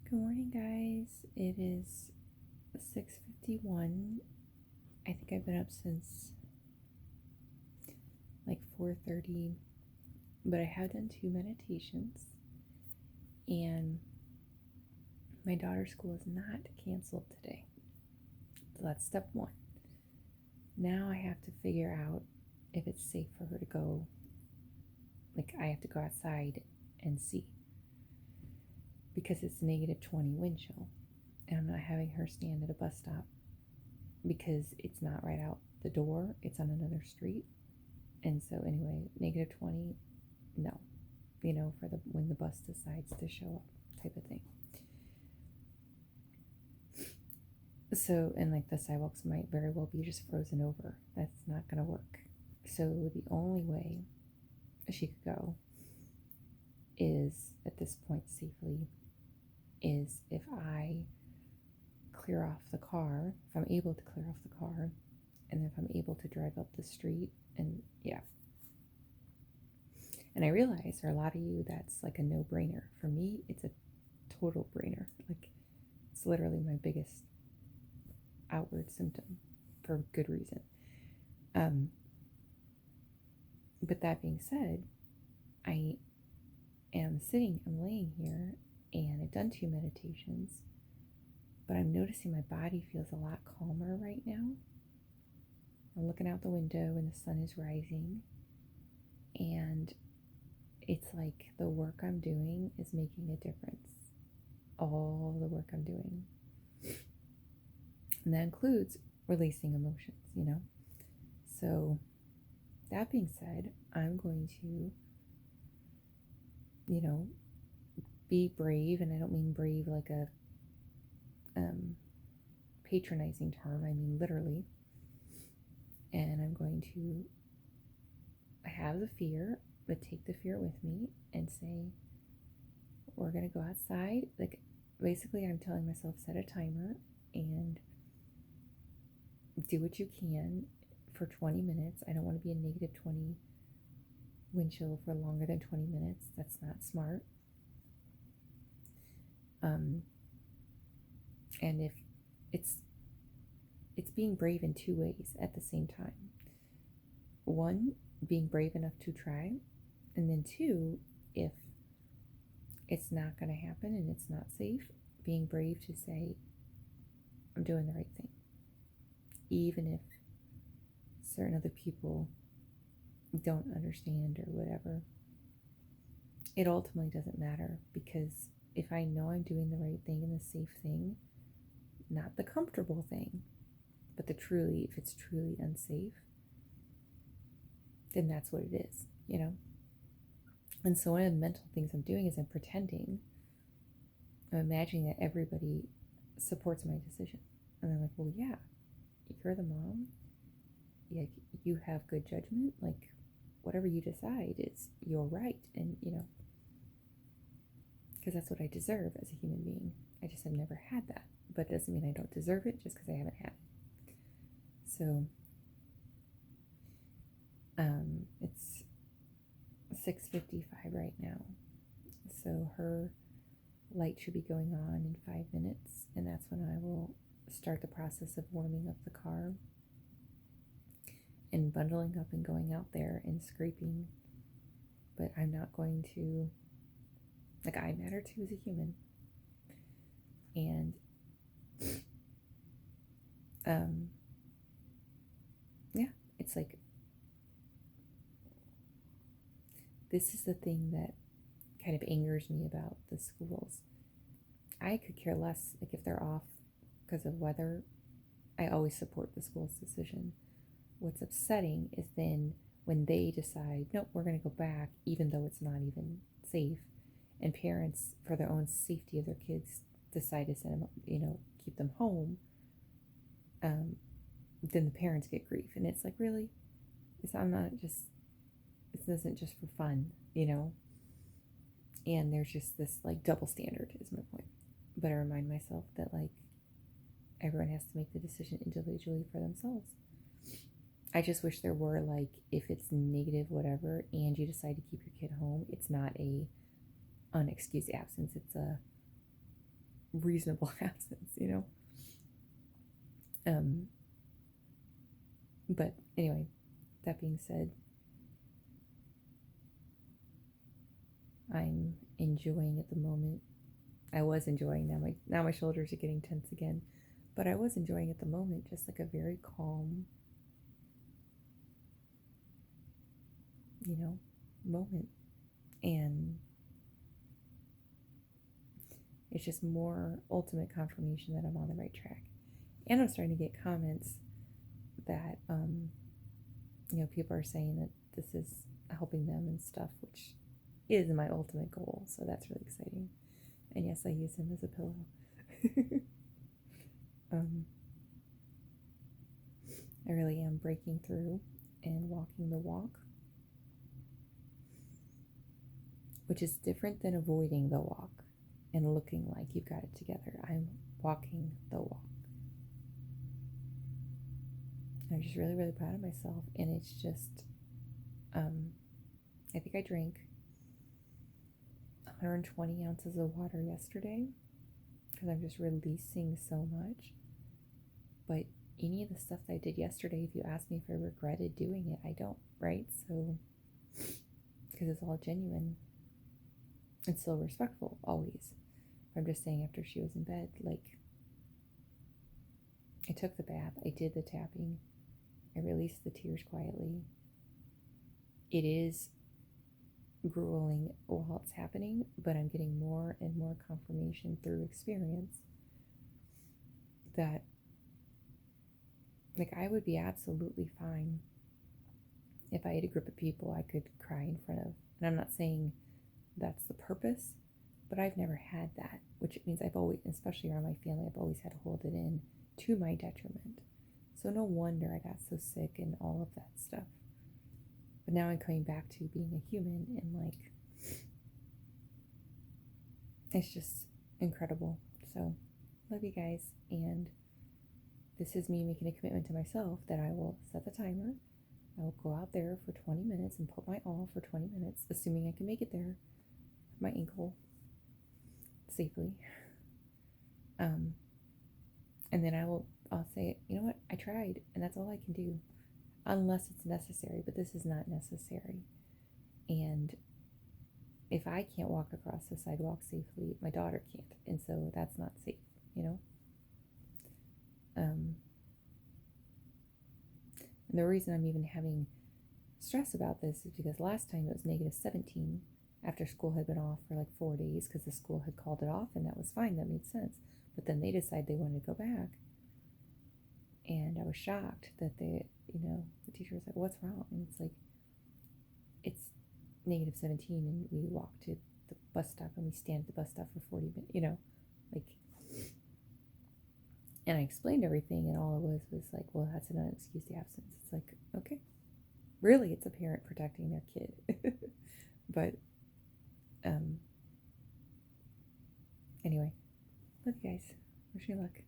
Good morning, guys. It is 6:51. I think I've been up since like 4:30, but I have done 2 meditations, and my daughter's school is not canceled today. So that's step one. Now I have to figure out if it's safe for her to go. Like, I have to go outside and see, because it's -20 wind chill, and I'm not having her stand at a bus stop because it's not right out the door, it's on another street. And so anyway, -20, no, for the when the bus decides to show up, type of thing. So, and like the sidewalks might very well be just frozen over. That's not gonna work. So the only way she could go is, at this point safely, is if I clear off the car, if I'm able to clear off the car, and if I'm able to drive up the street, and yeah. And I realize for a lot of you, that's like a no-brainer. For me, it's a total brainer. Like, it's literally my biggest outward symptom, for good reason. But that being said, I'm laying here, and I've done 2 meditations, but I'm noticing my body feels a lot calmer right now. I'm looking out the window and the sun is rising, and it's like the work I'm doing is making a difference. All the work I'm doing. And that includes releasing emotions. So, that being said, I'm going to, be brave, and I don't mean brave like a patronizing term, I mean literally. And I'm going to have the fear, but take the fear with me and say, we're going to go outside. Like, basically, I'm telling myself, set a timer and do what you can for 20 minutes. I don't want to be in -20 wind chill for longer than 20 minutes. That's not smart. And if it's being brave in 2 ways at the same time. One, being brave enough to try, and then 2, if it's not going to happen and it's not safe, being brave to say, I'm doing the right thing, even if certain other people don't understand or whatever. It ultimately doesn't matter, because if I know I'm doing the right thing and the safe thing, not the comfortable thing, but if it's truly unsafe, then that's what it is. And so one of the mental things I'm doing is I'm imagining that everybody supports my decision. And I'm like, well, yeah, you're the mom. Yeah, you have good judgment. Like, whatever you decide is your right. And, because that's what I deserve as a human being. I just have never had that. But it doesn't mean I don't deserve it just because I haven't had it. So, it's 6:55 right now. So her light should be going on in 5 minutes, and that's when I will start the process of warming up the car and bundling up and going out there and scraping. But I'm not going to, like, I matter too as a human. And yeah, it's like, this is the thing that kind of angers me about the schools. I could care less, like, if they're off because of weather. I always support the school's decision. What's upsetting is then when they decide, nope, we're going to go back, even though it's not even safe, and parents, for their own safety of their kids, decide to send them, keep them home, then the parents get grief. And it's like, really? This isn't just for fun, And there's just this, like, double standard is my point. But I remind myself that, like, everyone has to make the decision individually for themselves. I just wish there were, like, if it's negative whatever and you decide to keep your kid home, it's not a unexcused absence. It's a reasonable absence, But anyway, that being said, I'm enjoying at the moment. I was enjoying now my shoulders are getting tense again, but I was enjoying at the moment just like a very calm, moment. And it's just more ultimate confirmation that I'm on the right track. And I'm starting to get comments that people are saying that this is helping them and stuff, which is my ultimate goal. So that's really exciting. And yes, I use him as a pillow. I really am breaking through and walking the walk, which is different than avoiding the walk and looking like you've got it together. I'm walking the walk. I'm just really, really proud of myself. And it's just, I think I drank 120 ounces of water yesterday because I'm just releasing so much. But any of the stuff that I did yesterday, if you ask me if I regretted doing it, I don't, right? So, because it's all genuine and still respectful, always. I'm just saying, after she was in bed, like, I took the bath, I did the tapping, I released the tears quietly. It is grueling while it's happening, but I'm getting more and more confirmation through experience that, like, I would be absolutely fine if I had a group of people I could cry in front of. And I'm not saying that's the purpose, but I've never had that, which means I've always, especially around my family, I've always had to hold it in to my detriment. So no wonder I got so sick and all of that stuff. But now I'm coming back to being a human, and like, it's just incredible. So love you guys, and this is me making a commitment to myself that I will set the timer. I will go out there for 20 minutes and put my all for 20 minutes, assuming I can make it there with my ankle safely. And then I'll say, you know what, I tried, and that's all I can do, unless it's necessary, but this is not necessary. And if I can't walk across the sidewalk safely, my daughter can't, and so that's not safe, And the reason I'm even having stress about this is because last time it was -17 after school had been off for like 4 days because the school had called it off, and that was fine, that made sense. But then they decided they wanted to go back, and I was shocked that the teacher was like, "What's wrong?" And it's like, it's -17, and we walk to the bus stop, and we stand at the bus stop for 40 minutes, like. And I explained everything, and all it was like, well, that's an unexcused absence. It's like, okay, really, it's a parent protecting their kid. But anyway, love you guys. Wish me luck.